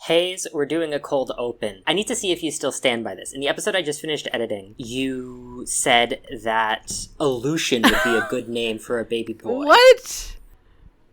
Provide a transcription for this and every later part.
Hayes, we're doing a cold open. I need to see if you still stand by this. In the episode I just finished editing, you said that Aleutian would be a good name for a baby boy. What?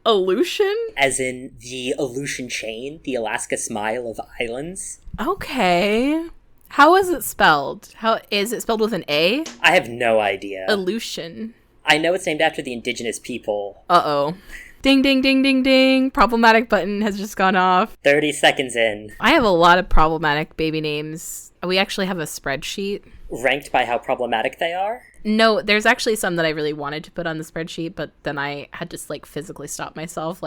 Aleutian? As in the Aleutian chain, the Alaska Smile of islands. Okay. How is it spelled? How is it spelled with an A? I have no idea. Aleutian. I know it's named after the indigenous people. Uh-oh. Ding, ding, ding, ding, ding. Problematic button has just gone off. 30 seconds in. I have a lot of problematic baby names. We actually have a spreadsheet. Ranked by how problematic they are? No, there's actually some that I really wanted to put on the spreadsheet, but then I had to, physically stop myself.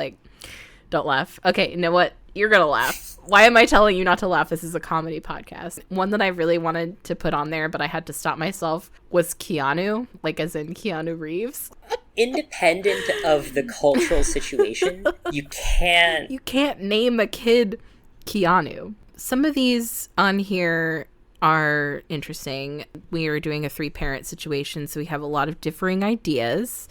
Don't laugh. Okay, you know what? You're gonna laugh. Why am I telling you not to laugh? This is a comedy podcast. One that I really wanted to put on there, but I had to stop myself, was Keanu, as in Keanu Reeves. Independent of the cultural situation, you can't name a kid Keanu. Some of these on here are interesting. We are doing a 3-parent situation, so we have a lot of differing ideas.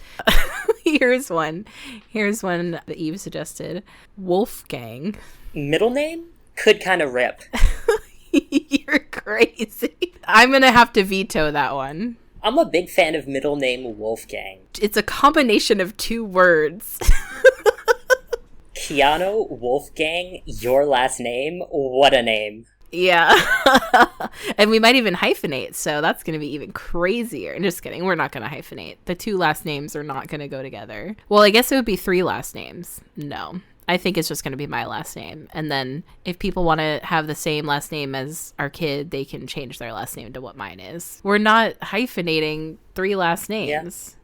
Here's one that Eve suggested. Wolfgang. Middle name? Could kind of rip. You're crazy. I'm gonna have to veto that one. I'm a big fan of middle name Wolfgang. It's a combination of 2 words. Keanu, Wolfgang, your last name? What a name. Yeah. And we might even hyphenate, so that's going to be even crazier. Just kidding. We're not going to hyphenate. The 2 last names are not going to go together. Well, I guess it would be 3 last names. No. I think it's just going to be my last name. And then if people want to have the same last name as our kid, they can change their last name to what mine is. We're not hyphenating 3 last names. Yeah.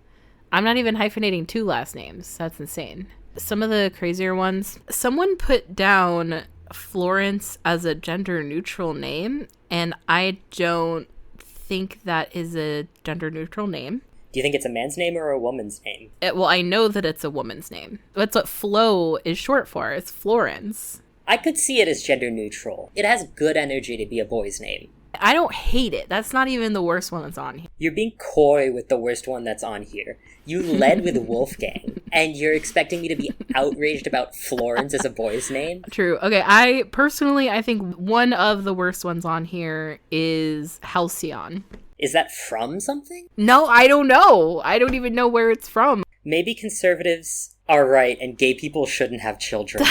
I'm not even hyphenating 2 last names. That's insane. Some of the crazier ones. Someone put down Florence as a gender neutral name, and I don't think that is a gender neutral name. Do you think it's a man's name or a woman's name? Well, I know that it's a woman's name. That's what Flo is short for. It's Florence. I could see it as gender neutral. It has good energy to be a boy's name. I don't hate it. That's not even the worst one that's on here. You're being coy with the worst one that's on here. You led with Wolfgang, and you're expecting me to be outraged about Florence as a boy's name? True. Okay, I think one of the worst ones on here is Halcyon. Is that from something? No, I don't know. I don't even know where it's from. Maybe conservatives are right and gay people shouldn't have children.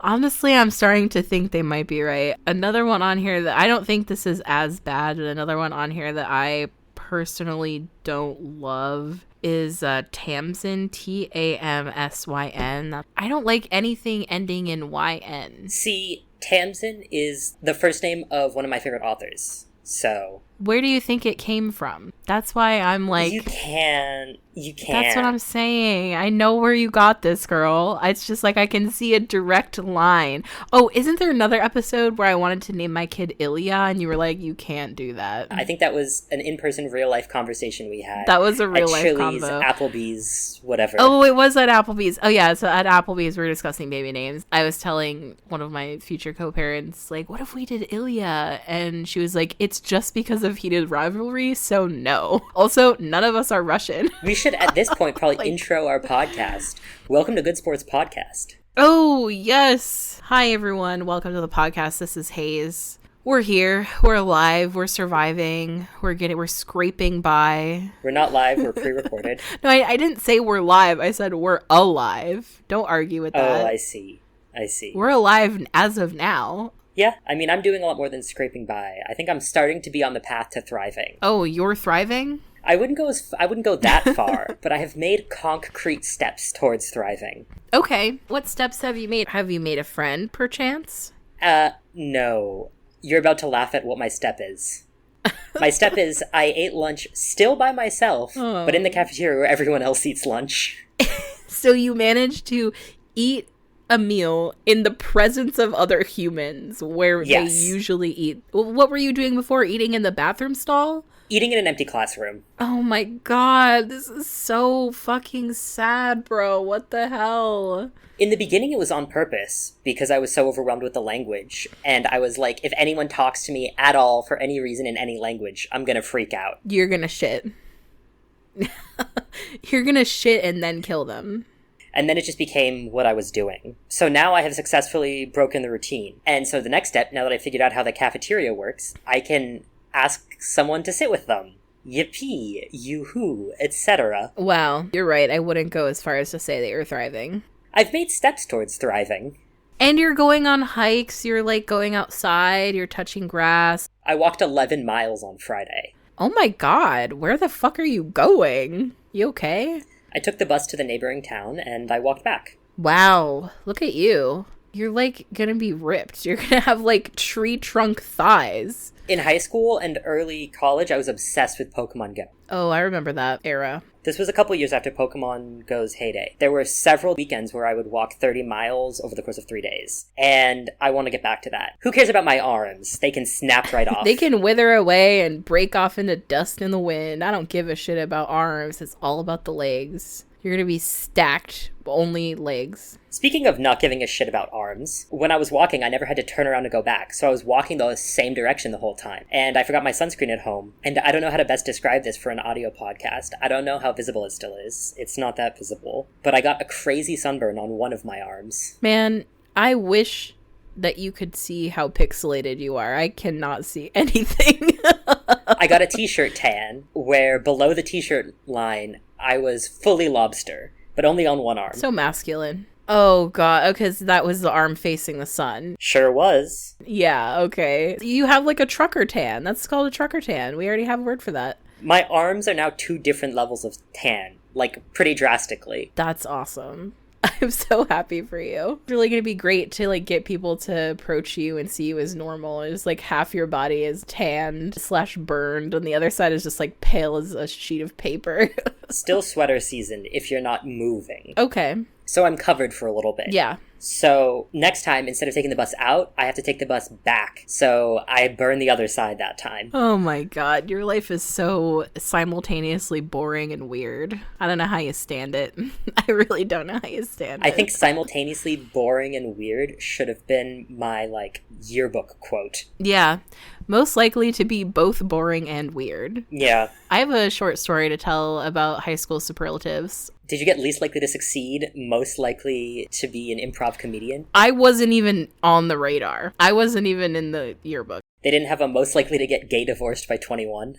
Honestly, I'm starting to think they might be right. Another one on here that I don't think this is as bad, but another one on here that I personally don't love is Tamsin, Tamsyn. I don't like anything ending in YN. See, Tamsin is the first name of one of my favorite authors. So where do you think it came from? That's why I'm like, You can't. That's what I'm saying. I know where you got this, girl. It's just I can see a direct line. Oh, isn't there another episode where I wanted to name my kid Ilya and you were like, you can't do that? I think that was an in-person real-life conversation we had. That was a real-life Chili's, combo. Applebee's, whatever. Oh, it was at Applebee's. Oh, yeah. So at Applebee's, we were discussing baby names. I was telling one of my future co-parents, what if we did Ilya? And she was like, it's just because of heated rivalry, so no. Also, none of us are Russian. We should, at this point, probably intro our podcast. Welcome to Good Sports Podcast. Oh, yes. Hi, everyone. Welcome to the podcast. This is Hayes. We're here. We're alive. We're surviving. We're scraping by. We're not live. We're pre-recorded. No, I didn't say we're live. I said we're alive. Don't argue with that. Oh, I see. We're alive as of now. Yeah, I mean, I'm doing a lot more than scraping by. I think I'm starting to be on the path to thriving. Oh, you're thriving? I wouldn't go that far, but I have made concrete steps towards thriving. Okay. What steps have you made? Have you made a friend, perchance? No. You're about to laugh at what my step is. My step is I ate lunch still by myself, but in the cafeteria where everyone else eats lunch. So you managed to eat a meal in the presence of other humans where they usually eat. What were you doing before? Eating in the bathroom stall? Eating in an empty classroom. Oh my god, this is so fucking sad, bro. What the hell? In the beginning, it was on purpose because I was so overwhelmed with the language. And I was like, if anyone talks to me at all for any reason in any language, I'm gonna freak out. You're gonna shit. You're gonna shit and then kill them. And then it just became what I was doing. So now I have successfully broken the routine. And so the next step, now that I figured out how the cafeteria works, I can ask someone to sit with them. Yippee, yoo-hoo, etc. Wow, you're right. I wouldn't go as far as to say that you're thriving. I've made steps towards thriving. And you're going on hikes, you're like going outside, you're touching grass. I walked 11 miles on Friday. Oh my god, where the fuck are you going? You okay? I took the bus to the neighboring town and I walked back. Wow, look at you. You're like gonna be ripped. You're gonna have like tree trunk thighs. In high school and early college, I was obsessed with Pokemon Go. Oh, I remember that era. This was a couple years after Pokemon Go's heyday. There were several weekends where I would walk 30 miles over the course of 3 days. And I want to get back to that. Who cares about my arms? They can snap right off. They can wither away and break off into dust in the wind. I don't give a shit about arms. It's all about the legs. You're going to be stacked, only legs. Speaking of not giving a shit about arms, when I was walking, I never had to turn around to go back. So I was walking the same direction the whole time. And I forgot my sunscreen at home. And I don't know how to best describe this for an audio podcast. I don't know how visible it still is. It's not that visible. But I got a crazy sunburn on one of my arms. Man, I wish that you could see how pixelated you are. I cannot see anything. I got a t-shirt tan where below the t-shirt line, I was fully lobster, but only on one arm. So masculine. Oh, God. Because that was the arm facing the sun. Sure was. Yeah, okay. You have like a trucker tan. That's called a trucker tan. We already have a word for that. My arms are now 2 different levels of tan, like pretty drastically. That's awesome. I'm so happy for you. It's really going to be great to like get people to approach you and see you as normal. It's like half your body is tanned/burned and the other side is just like pale as a sheet of paper. Still sweater season if you're not moving. Okay. So I'm covered for a little bit. Yeah. So next time, instead of taking the bus out, I have to take the bus back. So I burn the other side that time. Oh my god, your life is so simultaneously boring and weird. I don't know how you stand it. I really don't know how you stand it. I think simultaneously boring and weird should have been my, like, yearbook quote. Yeah. Most likely to be both boring and weird. Yeah. I have a short story to tell about high school superlatives. Did you get least likely to succeed, most likely to be an improv comedian? I wasn't even on the radar. I wasn't even in the yearbook. They didn't have a most likely to get gay divorced by 21?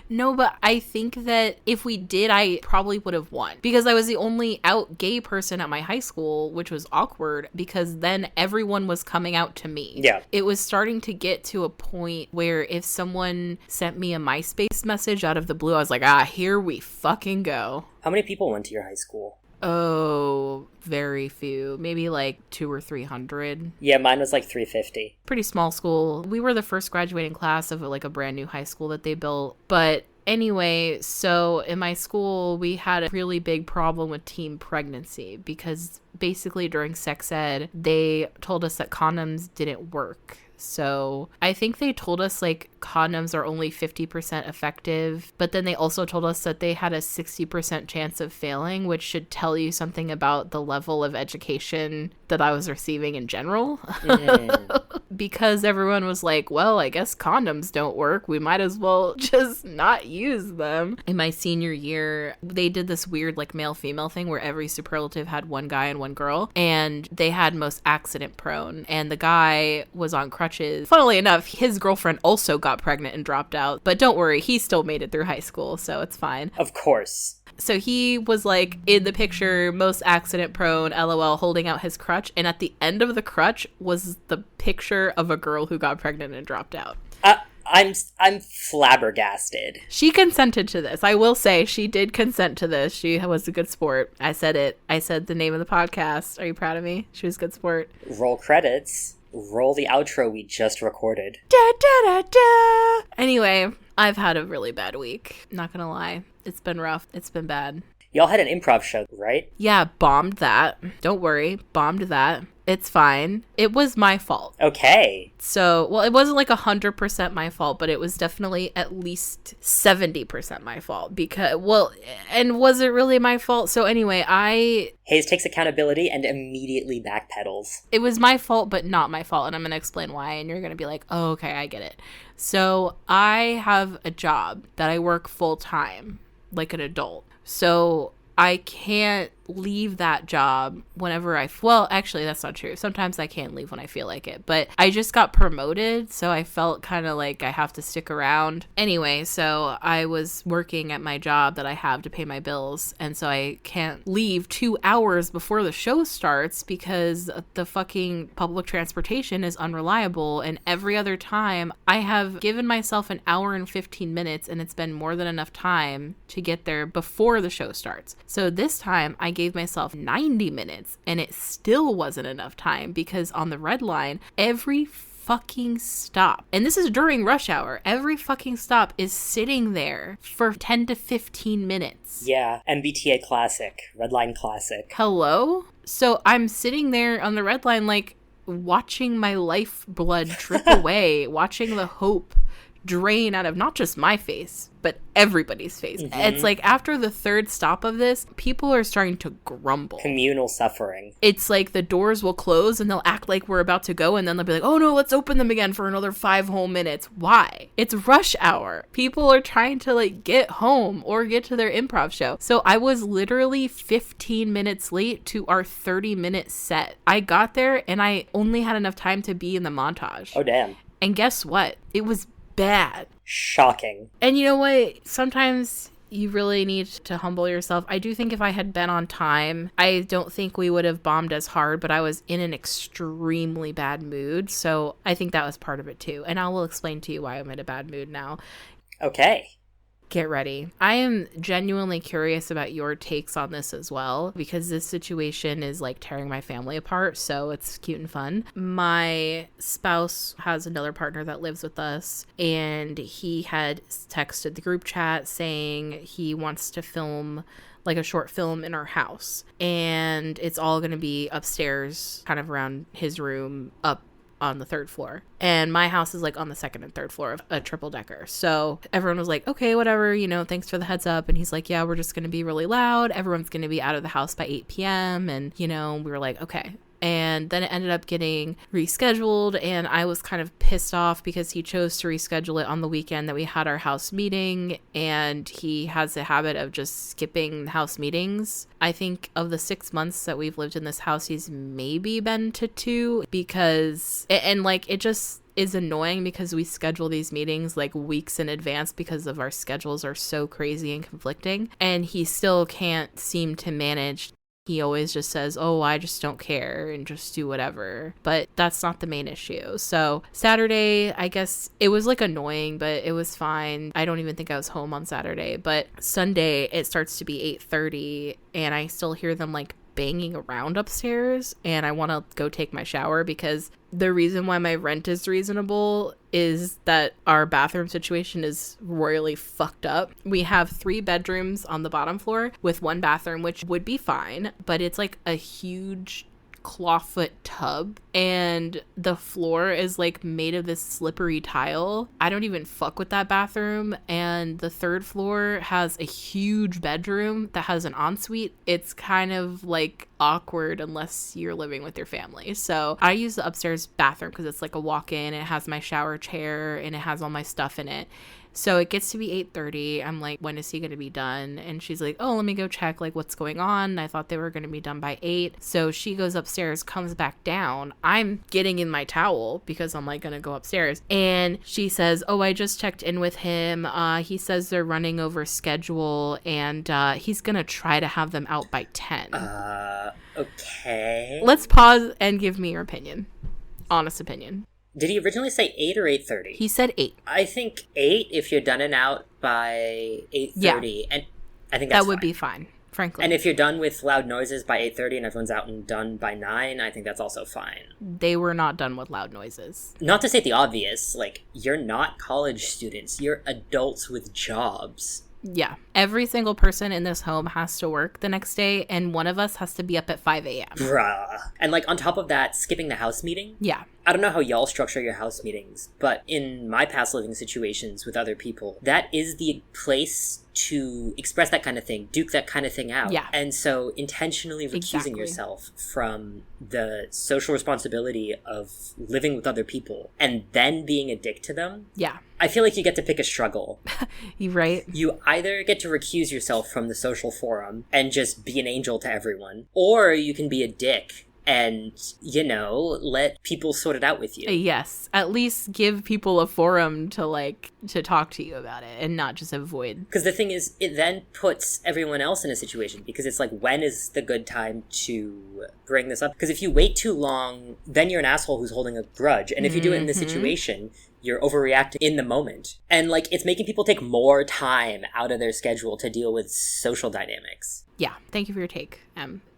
No, but I think that if we did, I probably would have won. Because I was the only out gay person at my high school, which was awkward because then everyone was coming out to me. Yeah. It was starting to get to a point where if someone sent me a MySpace message out of the blue, I was like, here we fucking go. How many people went to your high school? Oh, very few. Maybe like 200 or 300. Yeah, mine was like 350. Pretty small school. We were the first graduating class of like a brand new high school that they built. But anyway, so in my school, we had a really big problem with teen pregnancy because basically during sex ed, they told us that condoms didn't work. So I think they told us like condoms are only 50% effective, but then they also told us that they had a 60% chance of failing, which should tell you something about the level of education that I was receiving in general. Because everyone was like, well, I guess condoms don't work. We might as well just not use them. In my senior year, they did this weird like male-female thing where every superlative had one guy and one girl, and they had most accident prone, and the guy was on crutches. Funnily enough, his girlfriend also got pregnant and dropped out, but don't worry, he still made it through high school, so it's fine. Of course. So he was like in the picture, most accident prone, LOL, holding out his crutch. And at the end of the crutch was the picture of a girl who got pregnant and dropped out. I'm flabbergasted. She consented to this. I will say she did consent to this. She was a good sport. I said it. I said the name of the podcast. Are you proud of me? She was a good sport. Roll credits. Roll the outro we just recorded. Da, da, da, da. Anyway, I've had a really bad week. Not gonna lie. It's been rough. It's been bad. Y'all had an improv show, right? Yeah, bombed that. Don't worry. Bombed that. It's fine. It was my fault. Okay. So, well, it wasn't like 100% my fault, but it was definitely at least 70% my fault because, well, and was it really my fault? So anyway, Hayes takes accountability and immediately backpedals. It was my fault, but not my fault, and I'm going to explain why, and you're going to be like, oh, okay, I get it. So I have a job that I work full time, like an adult. So I can't leave that job whenever well, actually, that's not true. Sometimes I can't leave when I feel like it, but I just got promoted, so I felt kind of like I have to stick around. Anyway, so I was working at my job that I have to pay my bills, and so I can't leave 2 hours before the show starts because the fucking public transportation is unreliable, and every other time I have given myself an hour and 15 minutes, and it's been more than enough time to get there before the show starts. So this time I gave myself 90 minutes and it still wasn't enough time because on the red line, every fucking stop, and this is during rush hour, every fucking stop is sitting there for 10 to 15 minutes. Yeah, MBTA classic, red line classic. Hello? So I'm sitting there on the red line like watching my lifeblood drip away, watching the hope drain out of not just my face, but everybody's face. Mm-hmm. It's like after the third stop of this, people are starting to grumble. Communal suffering. It's like the doors will close and they'll act like we're about to go, and then they'll be like, oh no, let's open them again for another 5 whole minutes. Why? It's rush hour. People are trying to like get home or get to their improv show. So I was literally 15 minutes late to our 30-minute set. I got there and I only had enough time to be in the montage. Oh, damn. And guess what? It was bad. Shocking. And you know what? Sometimes you really need to humble yourself. I do think if I had been on time, I don't think we would have bombed as hard, but I was in an extremely bad mood. So I think that was part of it too. And I will explain to you why I'm in a bad mood now. Okay. Get ready. I am genuinely curious about your takes on this as well, because this situation is like tearing my family apart, so it's cute and fun. My spouse has another partner that lives with us, and he had texted the group chat saying he wants to film like a short film in our house, and it's all going to be upstairs, kind of around his room, up on the 3rd floor. And my house is like on the 2nd and 3rd floor of a triple decker. So everyone was like, okay, whatever, you know, thanks for the heads up. And he's like, yeah, we're just going to be really loud. Everyone's going to be out of the house by 8 p.m. And, you know, we were like, okay. And then it ended up getting rescheduled, and I was kind of pissed off because he chose to reschedule it on the weekend that we had our house meeting, and he has a habit of just skipping house meetings. I think of the 6 months that we've lived in this house, he's maybe been to 2, because, and like, it just is annoying because we schedule these meetings like weeks in advance because of our schedules are so crazy and conflicting, and he still can't seem to manage. He always just says, oh, I just don't care and just do whatever. But that's not the main issue. So Saturday, I guess it was like annoying, but it was fine. I don't even think I was home on Saturday. But Sunday, it starts to be 8:30 and I still hear them like banging around upstairs, and I want to go take my shower because the reason why my rent is reasonable is that our bathroom situation is royally fucked up. We have 3 bedrooms on the bottom floor with 1 bathroom, which would be fine, but it's like a huge clawfoot tub, and the floor is like made of this slippery tile. I don't even fuck with that bathroom. And the 3rd floor has a huge bedroom that has an ensuite. It's kind of like awkward unless you're living with your family. So I use the upstairs bathroom because it's like a walk-in. It has my shower chair and it has all my stuff in it. So it gets to be 8:30. I'm like, when is he going to be done? And she's like, oh, let me go check like what's going on. I thought they were going to be done by 8. So she goes upstairs, comes back down. I'm getting in my towel because I'm like going to go upstairs. And she says, oh, I just checked in with him. He says they're running over schedule and he's going to try to have them out by 10. Okay. Let's pause and give me your opinion. Honest opinion. Did he originally say 8 or 8:30? He said 8. I think 8 if you're done and out by 8:30. Yeah. And I think that's that would fine. Be fine, frankly. And if you're done with loud noises by 8:30 and everyone's out and done by 9, I think that's also fine. They were not done with loud noises. Not to state the obvious, like, you're not college students. You're adults with jobs. Yeah. Every single person in this home has to work the next day, and one of us has to be up at 5 a.m. Bruh. And, like, on top of that, skipping the house meeting? Yeah. I don't know how y'all structure your house meetings, but in my past living situations with other people, that is the place to express that kind of thing, duke that kind of thing out. Yeah. And so intentionally recusing yourself from the social responsibility of living with other people and then being a dick to them. Yeah. I feel like you get to pick a struggle. You right? You either get to recuse yourself from the social forum and just be an angel to everyone, or you can be a dick and, let people sort it out with you. Yes. At least give people a forum to talk to you about it and not just avoid. Because the thing is, it then puts everyone else in a situation, because it's like, when is the good time to bring this up? Because if you wait too long, then you're an asshole who's holding a grudge. And if you do it in this situation, you're overreacting in the moment. And, it's making people take more time out of their schedule to deal with social dynamics. Yeah. Thank you for your take.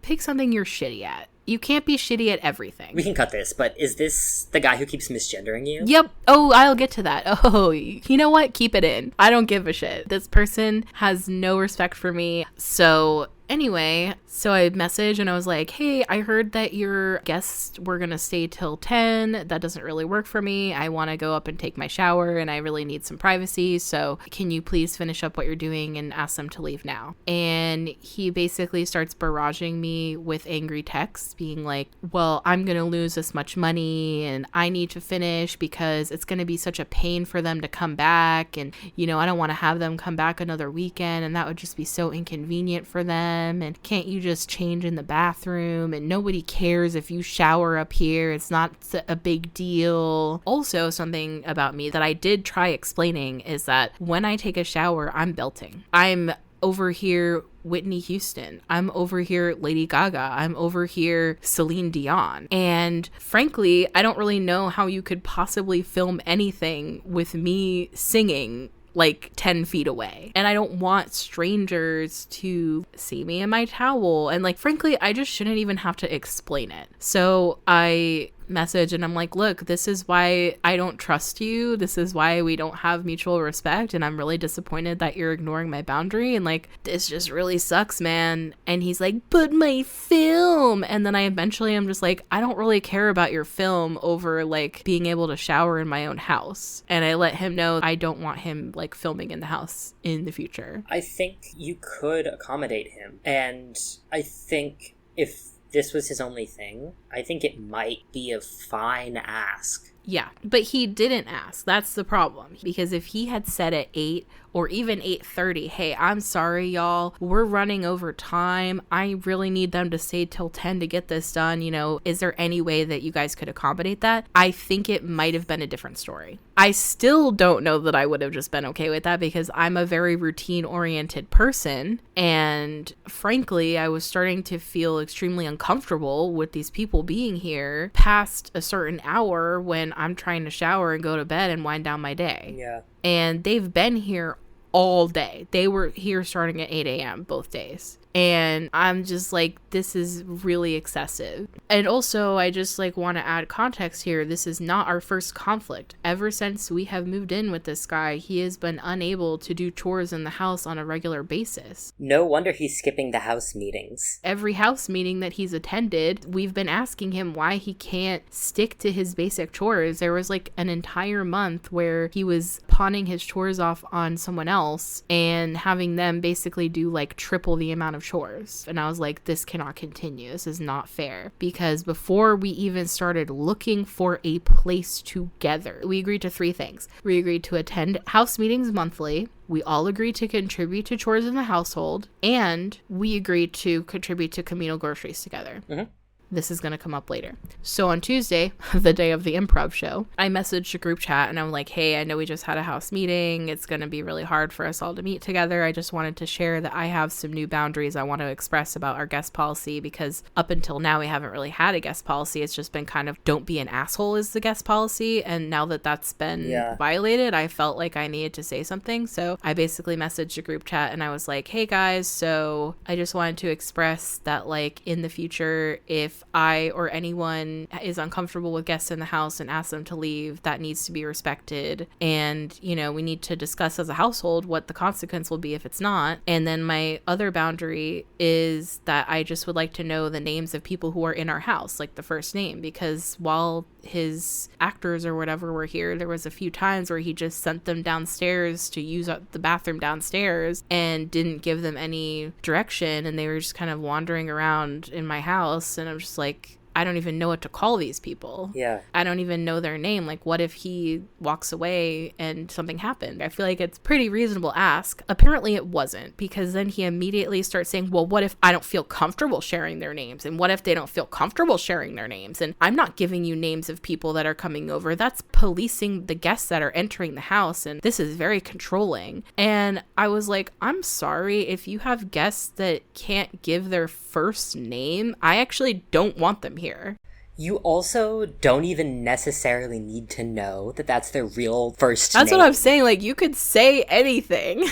Pick something you're shitty at. You can't be shitty at everything. We can cut this, but is this the guy who keeps misgendering you? Yep. Oh, I'll get to that. Oh, you know what? Keep it in. I don't give a shit. This person has no respect for me. So anyway, so I messaged and I was like, hey, I heard that your guests were going to stay till 10. That doesn't really work for me. I want to go up and take my shower and I really need some privacy. So can you please finish up what you're doing and ask them to leave now? And he basically starts barraging me with angry texts being like, well, I'm going to lose this much money and I need to finish because it's going to be such a pain for them to come back. And, I don't want to have them come back another weekend and that would just be so inconvenient for them. And can't you just change in the bathroom? And nobody cares if you shower up here. It's not a big deal. Also, something about me that I did try explaining is that when I take a shower, I'm belting. I'm over here Whitney Houston. I'm over here Lady Gaga. I'm over here Celine Dion. And frankly, I don't really know how you could possibly film anything with me singing 10 feet away. And I don't want strangers to see me in my towel. And frankly, I just shouldn't even have to explain it. So I message and I'm like, look, this is why I don't trust you. This is why we don't have mutual respect. And I'm really disappointed that you're ignoring my boundary. And this just really sucks, man. And he's like, but my film. And then I eventually am just like, I don't really care about your film over being able to shower in my own house. And I let him know I don't want him filming in the house in the future. I think you could accommodate him. And I think if this was his only thing, I think it might be a fine ask. Yeah, but he didn't ask. That's the problem. Because if he had said at 8 or even 8:30, hey, I'm sorry, y'all, we're running over time. I really need them to stay till 10 to get this done. Is there any way that you guys could accommodate that? I think it might have been a different story. I still don't know that I would have just been okay with that because I'm a very routine-oriented person. And frankly, I was starting to feel extremely uncomfortable with these people being here past a certain hour when I'm trying to shower and go to bed and wind down my day. Yeah. And they've been here all day. They were here starting at 8 a.m. both days. And I'm just this is really excessive. And also, I just want to add context here. This is not our first conflict. Ever since we have moved in with this guy, he has been unable to do chores in the house on a regular basis. No wonder he's skipping the house meetings. Every house meeting that he's attended, we've been asking him why he can't stick to his basic chores. There was an entire month where he was pawning his chores off on someone else and having them basically do triple the amount of chores. And I was like, this cannot continue. This is not fair. Because before we even started looking for a place together, we agreed to 3 things. We agreed to attend house meetings monthly. We all agreed to contribute to chores in the household. And we agreed to contribute to communal groceries together. Mm-hmm. This is going to come up later. So on Tuesday, the day of the improv show, I messaged a group chat and I'm like, hey, I know we just had a house meeting. It's going to be really hard for us all to meet together. I just wanted to share that I have some new boundaries I want to express about our guest policy because up until now, we haven't really had a guest policy. It's just been kind of don't be an asshole is the guest policy. And now that that's been violated, I felt like I needed to say something. So I basically messaged a group chat and I was like, hey guys, so I just wanted to express that in the future, if if I or anyone is uncomfortable with guests in the house and ask them to leave, that needs to be respected. And, you know, we need to discuss as a household what the consequence will be if it's not. And then my other boundary is that I just would like to know the names of people who are in our house, like the first name, because while his actors or whatever were here, there was a few times where he just sent them downstairs to use the bathroom downstairs and didn't give them any direction, and they were just kind of wandering around in my house, and I'm just like, I don't even know what to call these people. Yeah. I don't even know their name. Like, what if he walks away and something happened? I feel like it's pretty reasonable ask. Apparently it wasn't, because then he immediately starts saying, well, what if I don't feel comfortable sharing their names? And what if they don't feel comfortable sharing their names? And I'm not giving you names of people that are coming over. That's policing the guests that are entering the house. And this is very controlling. And I was like, I'm sorry if you have guests that can't give their first name. I actually don't want them here. You also don't even necessarily need to know that that's their real first That's name. what I'm saying. Like, you could say anything.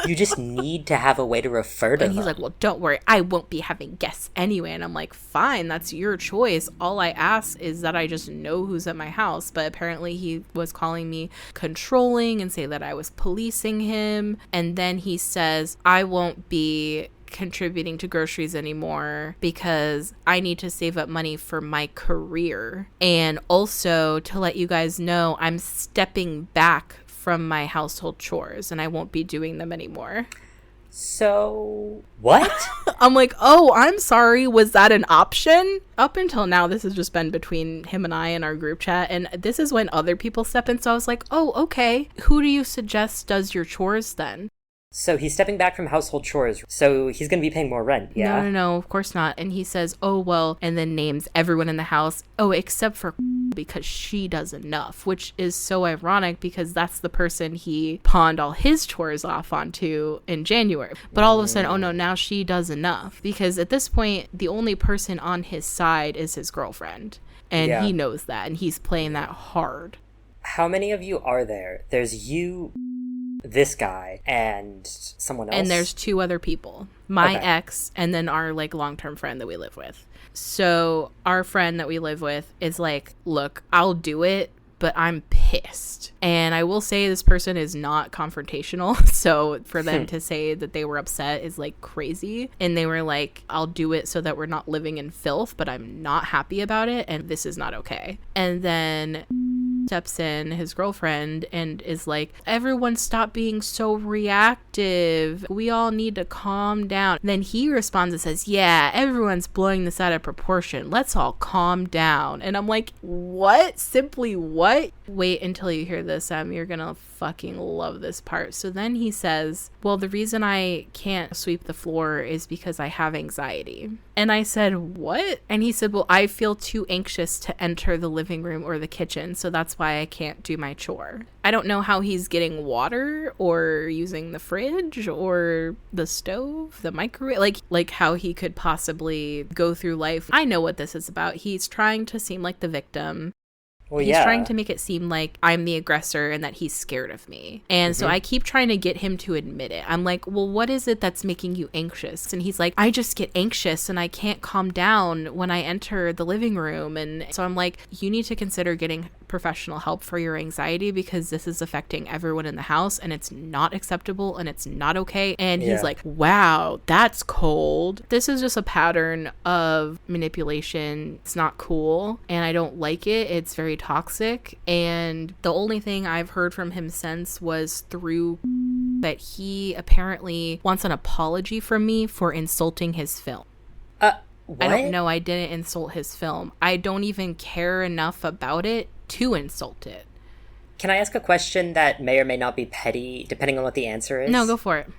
You just need to have a way to refer to them. And he's like, well, don't worry, I won't be having guests anyway. And I'm like, fine, that's your choice. All I ask is that I just know who's at my house. But apparently he was calling me controlling and say that I was policing him. And then he says, I won't be contributing to groceries anymore because I need to save up money for my career. And also to let you guys know, I'm stepping back from my household chores and I won't be doing them anymore. So, what? I'm like, oh, I'm sorry. Was that an option? Up until now, this has just been between him and I in our group chat. And this is when other people step in. So I was like, oh, okay. Who do you suggest does your chores then? So he's stepping back from household chores, so he's going to be paying more rent, yeah? No, of course not. And he says, oh, well, and then names everyone in the house. Oh, except for because she does enough, which is so ironic because that's the person he pawned all his chores off onto in January. But all of a sudden, oh no, now she does enough. Because at this point, the only person on his side is his girlfriend. And he knows that, and he's playing that hard. How many of you are there? There's you, this guy, and someone else? And there's two other people. My ex, and then our, like, long-term friend that we live with. So our friend that we live with is like, look, I'll do it, but I'm pissed. And I will say this person is not confrontational. So for them to say that they were upset is like crazy. And they were like, I'll do it so that we're not living in filth, but I'm not happy about it. And this is not okay. And then steps in, his girlfriend, and is like, everyone stop being so reactive. We all need to calm down. Then he responds and says, yeah, everyone's blowing this out of proportion. Let's all calm down. And I'm like, what? Simply what? Wait until you hear this, you're gonna fucking love this part. So then he says, well, the reason I can't sweep the floor is because I have anxiety. And I said, what? And he said, well, I feel too anxious to enter the living room or the kitchen, so that's why I can't do my chore. I don't know how he's getting water or using the fridge or the stove, the microwave, like how he could possibly go through life. I know what this is about. He's trying to seem like the victim. Well, he's trying to make it seem like I'm the aggressor and that he's scared of me. And so I keep trying to get him to admit it. I'm like, well, what is it that's making you anxious? And he's like, I just get anxious and I can't calm down when I enter the living room. And so I'm like, you need to consider getting professional help for your anxiety because this is affecting everyone in the house and it's not acceptable and it's not okay. And he's like, wow, that's cold. This is just a pattern of manipulation. It's not cool and I don't like it. It's very toxic. And the only thing I've heard from him since was through that he apparently wants an apology from me for insulting his film. What? I don't know. I didn't insult his film. I don't even care enough about it to insult it. Can I ask a question that may or may not be petty, depending on what the answer is? No, go for it.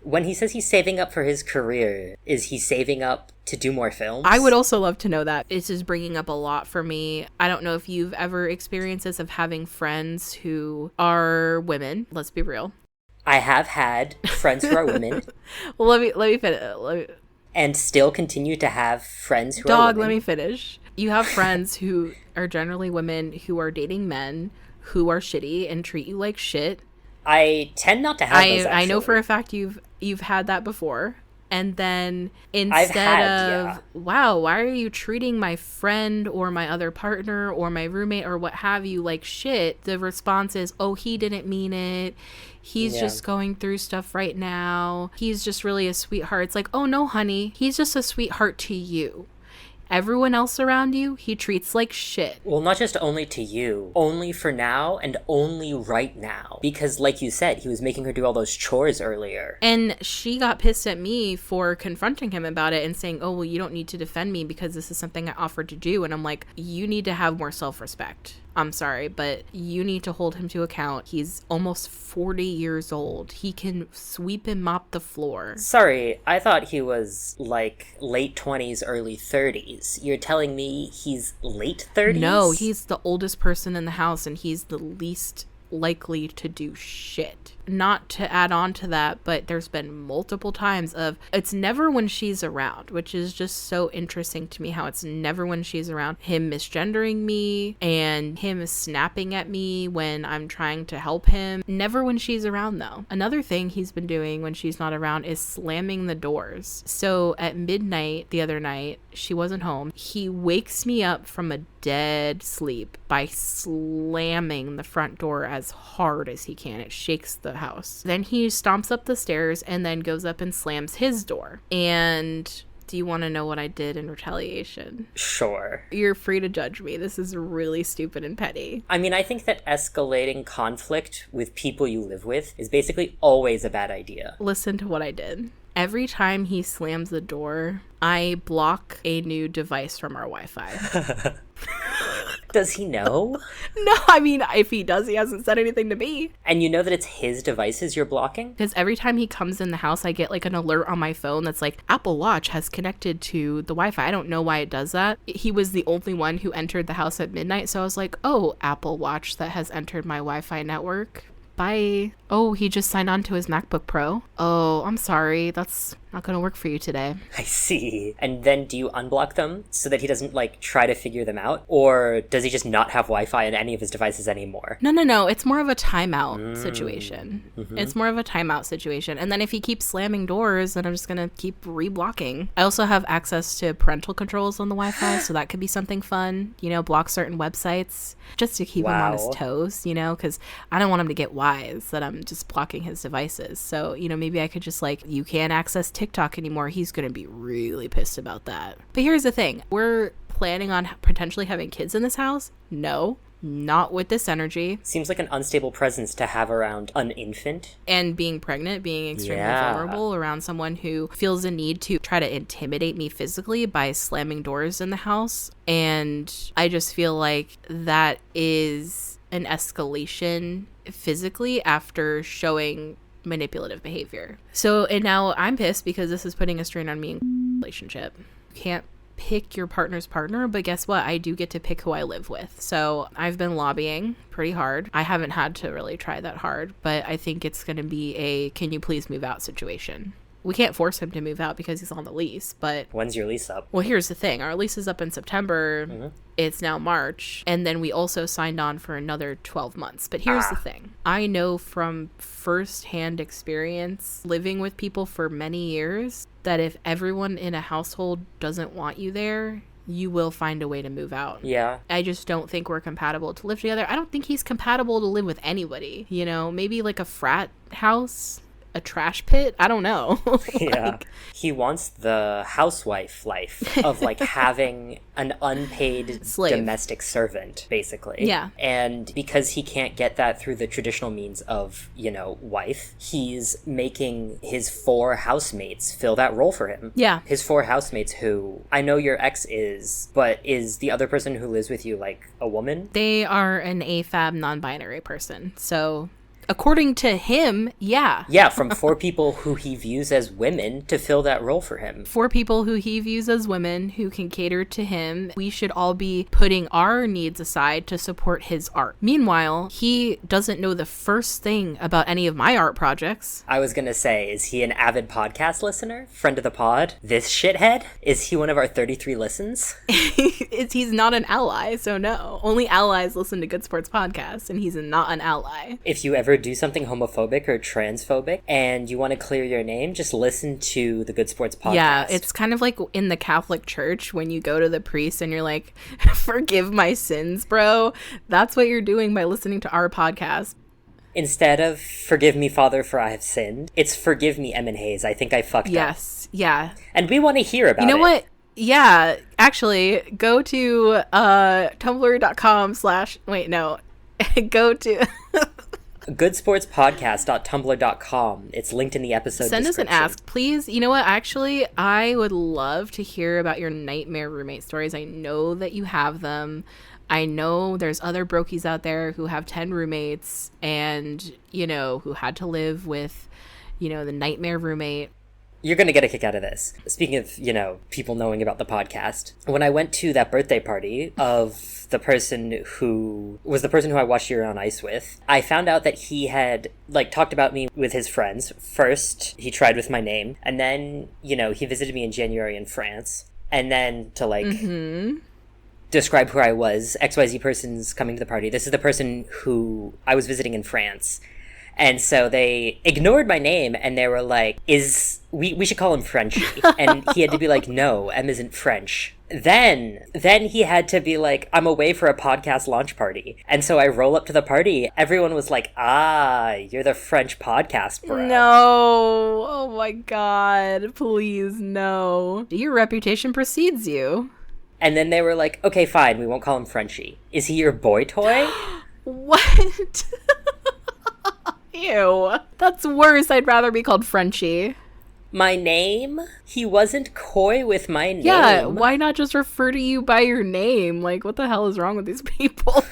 When he says he's saving up for his career, is he saving up to do more films? I would also love to know that. This is bringing up a lot for me. I don't know if you've ever experienced this of having friends who are women. Let's be real. I have had friends who are women. Well, let me finish. And still continue to have friends who are women. Let me finish. You have friends who are generally women who are dating men who are shitty and treat you like shit. I tend not to have those, actually. I know for a fact you've had that before. And then instead of, wow, why are you treating my friend or my other partner or my roommate or what have you like shit, the response is, oh, he didn't mean it. He's just going through stuff right now. He's just really a sweetheart. It's like, oh, no, honey. He's just a sweetheart to you. Everyone else around you, he treats like shit. Well, not just only to you, only for now and only right now. Because like you said, he was making her do all those chores earlier. And she got pissed at me for confronting him about it and saying, oh, well, you don't need to defend me because this is something I offered to do. And I'm like, you need to have more self-respect. I'm sorry, but you need to hold him to account. He's almost 40 years old. He can sweep and mop the floor. Sorry, I thought he was like late 20s, early 30s. You're telling me he's late 30s? No, he's the oldest person in the house and he's the least likely to do shit. Not to add on to that, but there's been multiple times of it's never when she's around, which is just so interesting to me how it's never when she's around. Him misgendering me and him snapping at me when I'm trying to help him. Never when she's around though. Another thing he's been doing when she's not around is slamming the doors. So at midnight the other night, she wasn't home. He wakes me up from a dead sleep by slamming the front door as hard as he can. It shakes the house. Then he stomps up the stairs and then goes up and slams his door. And do you want to know what I did in retaliation? Sure. You're free to judge me. This is really stupid and petty. I mean, I think that escalating conflict with people you live with is basically always a bad idea. Listen to what I did. Every time he slams the door, I block a new device from our Wi-Fi. Does he know? No, I mean, if he does, he hasn't said anything to me. And you know that it's his devices you're blocking? Because every time he comes in the house, I get like an alert on my phone that's like, Apple Watch has connected to the Wi-Fi. I don't know why it does that. He was the only one who entered the house at midnight. So I was like, oh, Apple Watch that has entered my Wi-Fi network. Bye. Oh, he just signed on to his MacBook Pro. Oh, I'm sorry. That's not going to work for you today. I see. And then do you unblock them so that he doesn't, like, try to figure them out? Or does he just not have Wi-Fi on any of his devices anymore? No. It's more of a timeout situation. Mm-hmm. It's more of a timeout situation. And then if he keeps slamming doors, then I'm just going to keep reblocking. I also have access to parental controls on the Wi-Fi, so that could be something fun. You know, block certain websites just to keep him on his toes, you know, because I don't want him to get wise that I'm just blocking his devices. So, you know, maybe I could just like, you can't access TikTok anymore. He's going to be really pissed about that. But here's the thing. We're planning on potentially having kids in this house. No, not with this energy. Seems like an unstable presence to have around an infant. And being pregnant, being extremely vulnerable around someone who feels a need to try to intimidate me physically by slamming doors in the house. And I just feel like that is an escalation physically after showing manipulative behavior. So, and now I'm pissed because this is putting a strain on me in relationship. You can't pick your partner's partner, but guess what? I do get to pick who I live with. So I've been lobbying pretty hard. I haven't had to really try that hard, but I think it's going to be a can you please move out situation. We can't force him to move out because he's on the lease, but... When's your lease up? Well, here's the thing. Our lease is up in September. Mm-hmm. It's now March. And then we also signed on for another 12 months. But here's the thing. I know from firsthand experience living with people for many years that if everyone in a household doesn't want you there, you will find a way to move out. Yeah. I just don't think we're compatible to live together. I don't think he's compatible to live with anybody. You know, maybe like a frat house, a trash pit. I don't know. Yeah. He wants the housewife life of like having an unpaid domestic servant, basically. Yeah. And because he can't get that through the traditional means of, you know, wife, he's making his 4 housemates fill that role for him. Yeah. His 4 housemates who I know your ex is, but is the other person who lives with you like a woman? They are an AFAB non-binary person. So according to him, yeah. Yeah, from 4 people who he views as women to fill that role for him. 4 people who he views as women who can cater to him. We should all be putting our needs aside to support his art. Meanwhile, he doesn't know the first thing about any of my art projects. I was gonna say, is he an avid podcast listener? Friend of the pod? This shithead? Is he one of our 33 listens? He's not an ally, so no. Only allies listen to Good Sports Podcasts, and he's not an ally. If you ever do something homophobic or transphobic and you want to clear your name, just listen to the Good Sports podcast. Yeah, it's kind of like in the Catholic Church when you go to the priest and you're like, forgive my sins, bro. That's what you're doing by listening to our podcast. Instead of forgive me, Father, for I have sinned, it's forgive me, Em and Hayes. I think I fucked up. Yes, yeah. And we want to hear about it. You know what? Yeah, actually, go to tumblr.com/ wait, no. Go to goodsportspodcast.tumblr.com. It's linked in the episode Send description. us an ask, please. You know what? Actually, I would love to hear about your nightmare roommate stories. I know that you have them. I know there's other brokies out there who have 10 roommates and, you know, who had to live with, you know, the nightmare roommate. You're going to get a kick out of this. Speaking of, you know, people knowing about the podcast, when I went to that birthday party of the person who was the person who I watched Yuri on Ice with, I found out that he had, like, talked about me with his friends. First, he tried with my name, and then, you know, he visited me in January in France. And then to, like, describe who I was, XYZ person's coming to the party. This is the person who I was visiting in France. And so they ignored my name and they were like, we should call him Frenchie. And he had to be like, no, M isn't French. Then he had to be like, I'm away for a podcast launch party. And so I roll up to the party. Everyone was like, you're the French podcast bro. No. Oh my God. Please, no. Your reputation precedes you. And then they were like, okay, fine, we won't call him Frenchie. Is he your boy toy? What? Ew. That's worse. I'd rather be called Frenchie. My name? He wasn't coy with my name. Yeah, why not just refer to you by your name? Like, what the hell is wrong with these people?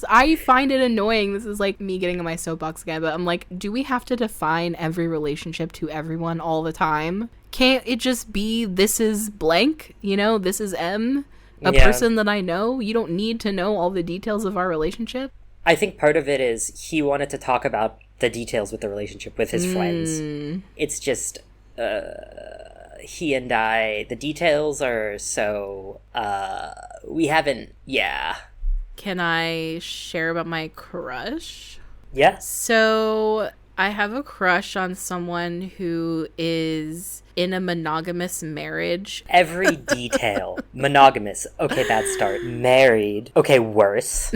I find it annoying. This is like me getting on my soapbox again, but I'm like, do we have to define every relationship to everyone all the time? Can't it just be this is blank? You know, this is M, a person that I know? You don't need to know all the details of our relationship. I think part of it is he wanted to talk about the details with the relationship with his friends. It's just he and I, the details are so we haven't. Can I share about my crush? Yes. So I have a crush on someone who is in a monogamous marriage. Every detail. Monogamous. Okay, bad start. Married. Okay, worse.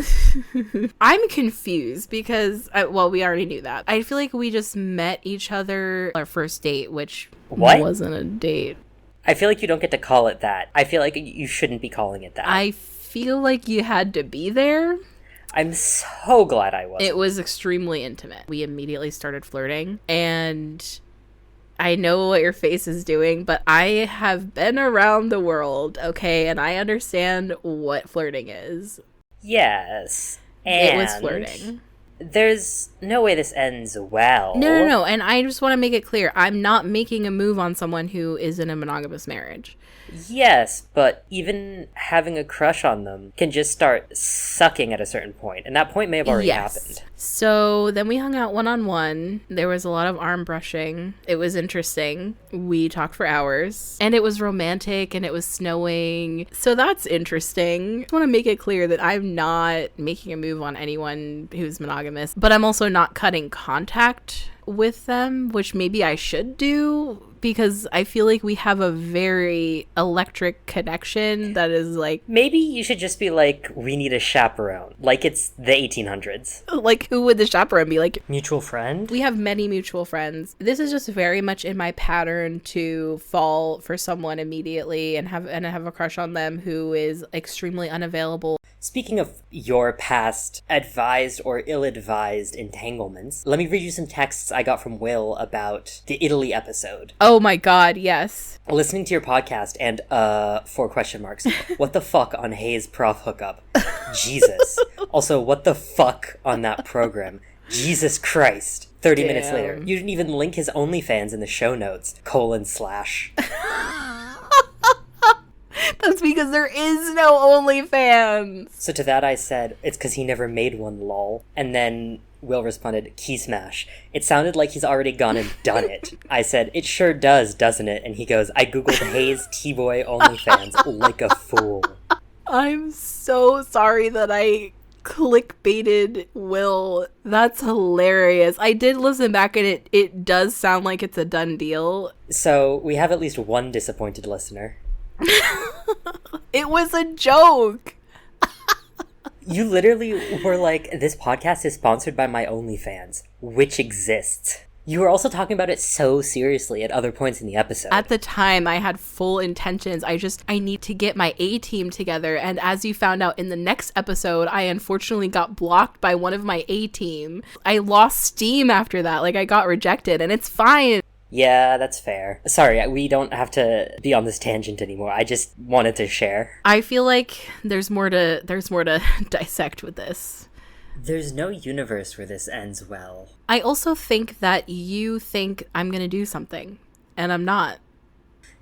I'm confused because, we already knew that. I feel like we just met each other our first date, which wasn't a date. I feel like you don't get to call it that. I feel like you shouldn't be calling it that. I feel like you had to be there. I'm so glad I was. It was extremely intimate. We immediately started flirting, and I know what your face is doing, but I have been around the world, okay, and I understand what flirting is. Yes. And it was flirting. There's no way this ends well. No. And I just want to make it clear, I'm not making a move on someone who is in a monogamous marriage. Yes, but even having a crush on them can just start sucking at a certain point, and that point may have already happened. So then we hung out one-on-one. There was a lot of arm brushing. It was interesting. We talked for hours, and it was romantic, and it was snowing. So that's interesting. I just want to make it clear that I'm not making a move on anyone who's monogamous, but I'm also not cutting contact with them, which maybe I should do, because I feel like we have a very electric connection that is like... Maybe you should just be like, we need a chaperone. Like it's the 1800s. Like, who would the chaperone be? Like, mutual friend? We have many mutual friends. This is just very much in my pattern to fall for someone immediately and have a crush on them who is extremely unavailable. Speaking of your past advised or ill-advised entanglements, let me read you some texts I got from Will about the Italy episode. Oh my god, yes. Listening to your podcast and, 4 question marks. What the fuck on Hayes prof hookup? Jesus. Also, what the fuck on that program? Jesus Christ. 30 minutes later. You didn't even link his OnlyFans in the show notes. / That's because there is no OnlyFans. So to that I said, it's because he never made one, lol. And then Will responded, key smash. It sounded like he's already gone and done it. I said, it sure does, doesn't it? And he goes, I googled Hayes T-Boy OnlyFans like a fool. I'm so sorry that I Clickbaited Will. That's hilarious. I did listen back and it does sound like it's a done deal. So we have at least one disappointed listener. It was a joke. You literally were like, this podcast is sponsored by my OnlyFans, which exists. You were also talking about it so seriously at other points in the episode. At the time, I had full intentions. I need to get my A-team together. And as you found out in the next episode, I unfortunately got blocked by one of my A-team. I lost steam after that. Like, I got rejected, and it's fine. Yeah, that's fair. Sorry, we don't have to be on this tangent anymore. I just wanted to share. I feel like there's more to dissect with this. There's no universe where this ends well. I also think that you think I'm going to do something, and I'm not.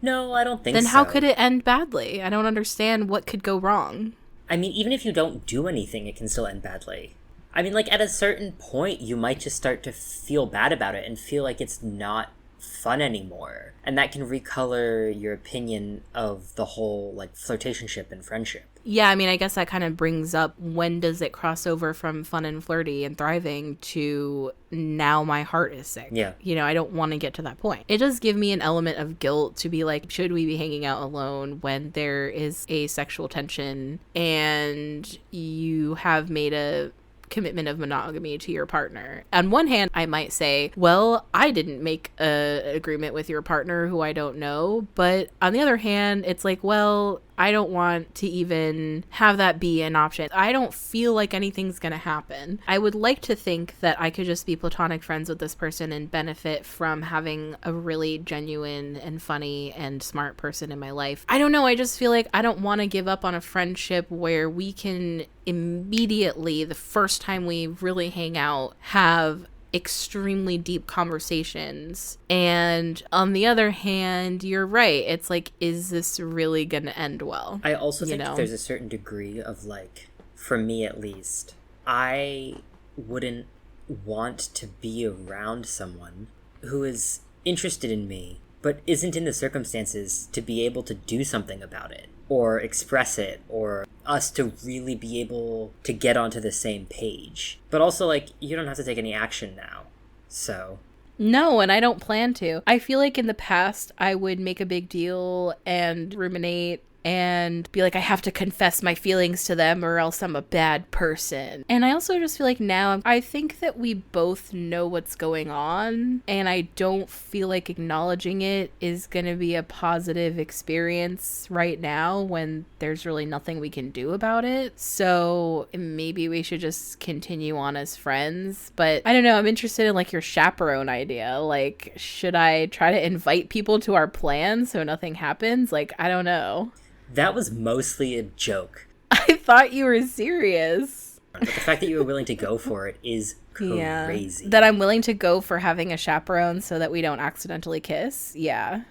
No, I don't think so. Then how could it end badly? I don't understand what could go wrong. I mean, even if you don't do anything, it can still end badly. I mean, like, at a certain point, you might just start to feel bad about it and feel like it's not fun anymore. And that can recolor your opinion of the whole, like, flirtationship and friendship. Yeah, I mean, I guess that kind of brings up, when does it cross over from fun and flirty and thriving to now my heart is sick? Yeah. You know, I don't want to get to that point. It does give me an element of guilt to be like, should we be hanging out alone when there is a sexual tension and you have made a commitment of monogamy to your partner? On one hand, I might say, well, I didn't make an agreement with your partner who I don't know. But on the other hand, it's like, well, I don't want to even have that be an option. I don't feel like anything's going to happen. I would like to think that I could just be platonic friends with this person and benefit from having a really genuine and funny and smart person in my life. I don't know. I just feel like I don't want to give up on a friendship where we can immediately, the first time we really hang out, have extremely deep conversations. And on the other hand, you're right. It's like, is this really going to end well? I also think that there's a certain degree of, like, for me at least, I wouldn't want to be around someone who is interested in me, but isn't in the circumstances to be able to do something about it, or express it, or us to really be able to get onto the same page. But also, like, you don't have to take any action now, so... No, and I don't plan to. I feel like in the past, I would make a big deal and ruminate and be like, I have to confess my feelings to them or else I'm a bad person. And I also just feel like now, I think that we both know what's going on, and I don't feel like acknowledging it is going to be a positive experience right now when there's really nothing we can do about it. So maybe we should just continue on as friends. But I don't know, I'm interested in, like, your chaperone idea. Like, should I try to invite people to our plan so nothing happens? Like, I don't know. That was mostly a joke. I thought you were serious. But the fact that you were willing to go for it is crazy. Yeah. That I'm willing to go for having a chaperone so that we don't accidentally kiss. Yeah.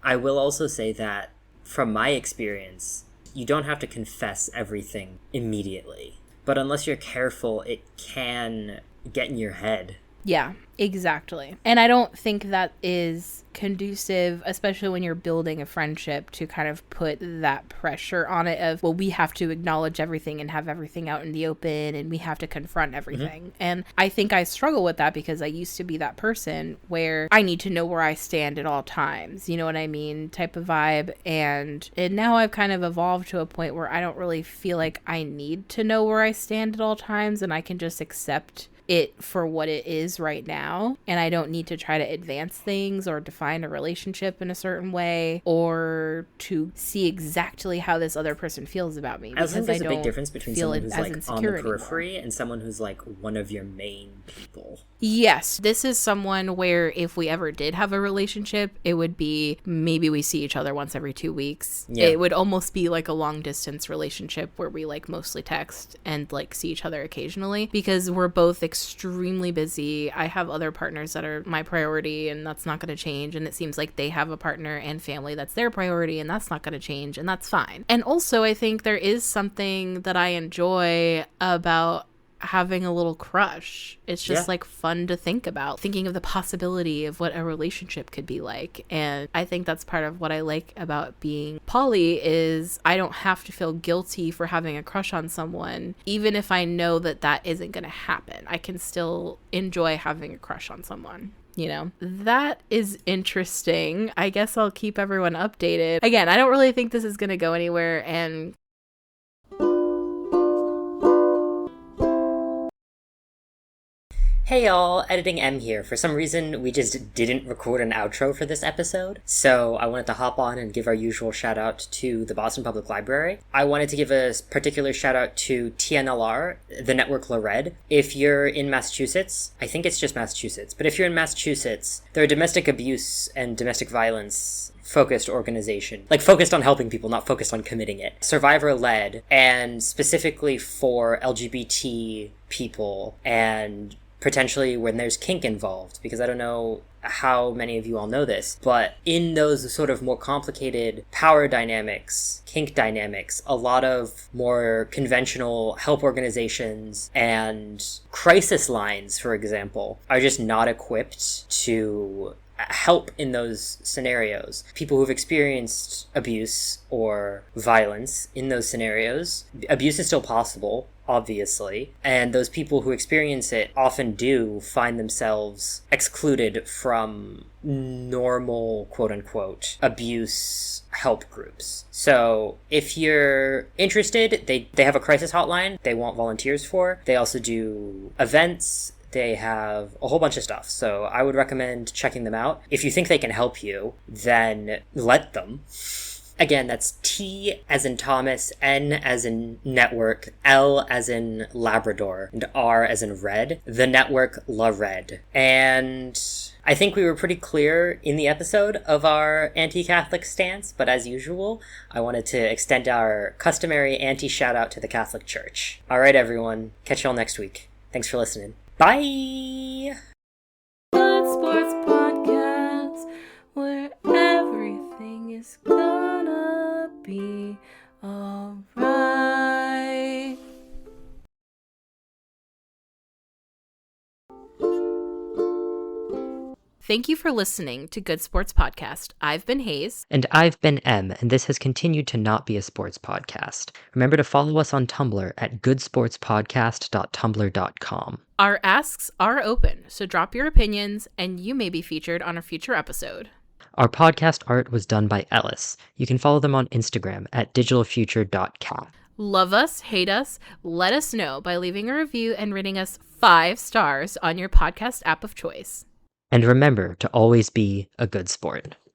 I will also say that, from my experience, you don't have to confess everything immediately. But unless you're careful, it can get in your head. Yeah, exactly. And I don't think that is conducive, especially when you're building a friendship, to kind of put that pressure on it of, well, we have to acknowledge everything and have everything out in the open and we have to confront everything. Mm-hmm. And I think I struggle with that because I used to be that person where I need to know where I stand at all times, you know what I mean, type of vibe. And now I've kind of evolved to a point where I don't really feel like I need to know where I stand at all times, and I can just accept it for what it is right now, and I don't need to try to advance things or define a relationship in a certain way or to see exactly how this other person feels about me. As long as there's a big difference between someone who's, like, on the periphery anymore. And someone who's, like, one of your main people. Yes, this is someone where if we ever did have a relationship, it would be maybe we see each other once every 2 weeks. Yeah. It would almost be like a long distance relationship where we, like, mostly text and, like, see each other occasionally because we're both extremely busy. I have other partners that are my priority, and that's not going to change. And it seems like they have a partner and family that's their priority, and that's not going to change, and that's fine. And also, I think there is something that I enjoy about having a little crush. It's just Yeah. like fun to think about, thinking of the possibility of what a relationship could be like. And I think that's part of what I like about being poly is I don't have to feel guilty for having a crush on someone, even if I know that that isn't going to happen. I can still enjoy having a crush on someone. You know, that is interesting. I guess I'll keep everyone updated. Again, I don't really think this is going to go anywhere. And Hey y'all, Editing M here. For some reason, we just didn't record an outro for this episode, so I wanted to hop on and give our usual shout out to the Boston Public Library. I wanted to give a particular shout out to TNLR, the network LaRed. If you're in Massachusetts, I think it's just Massachusetts, but if you're in Massachusetts, they're a domestic abuse and domestic violence focused organization, like focused on helping people, not focused on committing it. Survivor led, and specifically for LGBT people and potentially when there's kink involved, because I don't know how many of you all know this, but in those sort of more complicated power dynamics, kink dynamics, a lot of more conventional help organizations and crisis lines, for example, are just not equipped to help in those scenarios. People who've experienced abuse or violence in those scenarios, abuse is still possible, obviously, and those people who experience it often do find themselves excluded from normal, quote-unquote, abuse help groups. So if you're interested, they have a crisis hotline they want volunteers for. They also do events. They have a whole bunch of stuff, so I would recommend checking them out. If you think they can help you, then let them. Again, that's T as in Thomas, N as in network, L as in Labrador, and R as in red. The network LaRed. And I think we were pretty clear in the episode of our anti-Catholic stance, but as usual, I wanted to extend our customary anti-shout-out to the Catholic Church. All right, everyone. Catch y'all next week. Thanks for listening. Bye! Good Sports Podcast, where everything is gonna be alright. Thank you for listening to Good Sports Podcast. I've been Hayes. And I've been M, and this has continued to not be a sports podcast. Remember to follow us on Tumblr at goodsportspodcast.tumblr.com. Our asks are open, so drop your opinions and you may be featured on a future episode. Our podcast art was done by Ellis. You can follow them on Instagram at digitalfuture.cat. Love us, hate us, let us know by leaving a review and rating us 5 stars on your podcast app of choice. And remember to always be a good sport.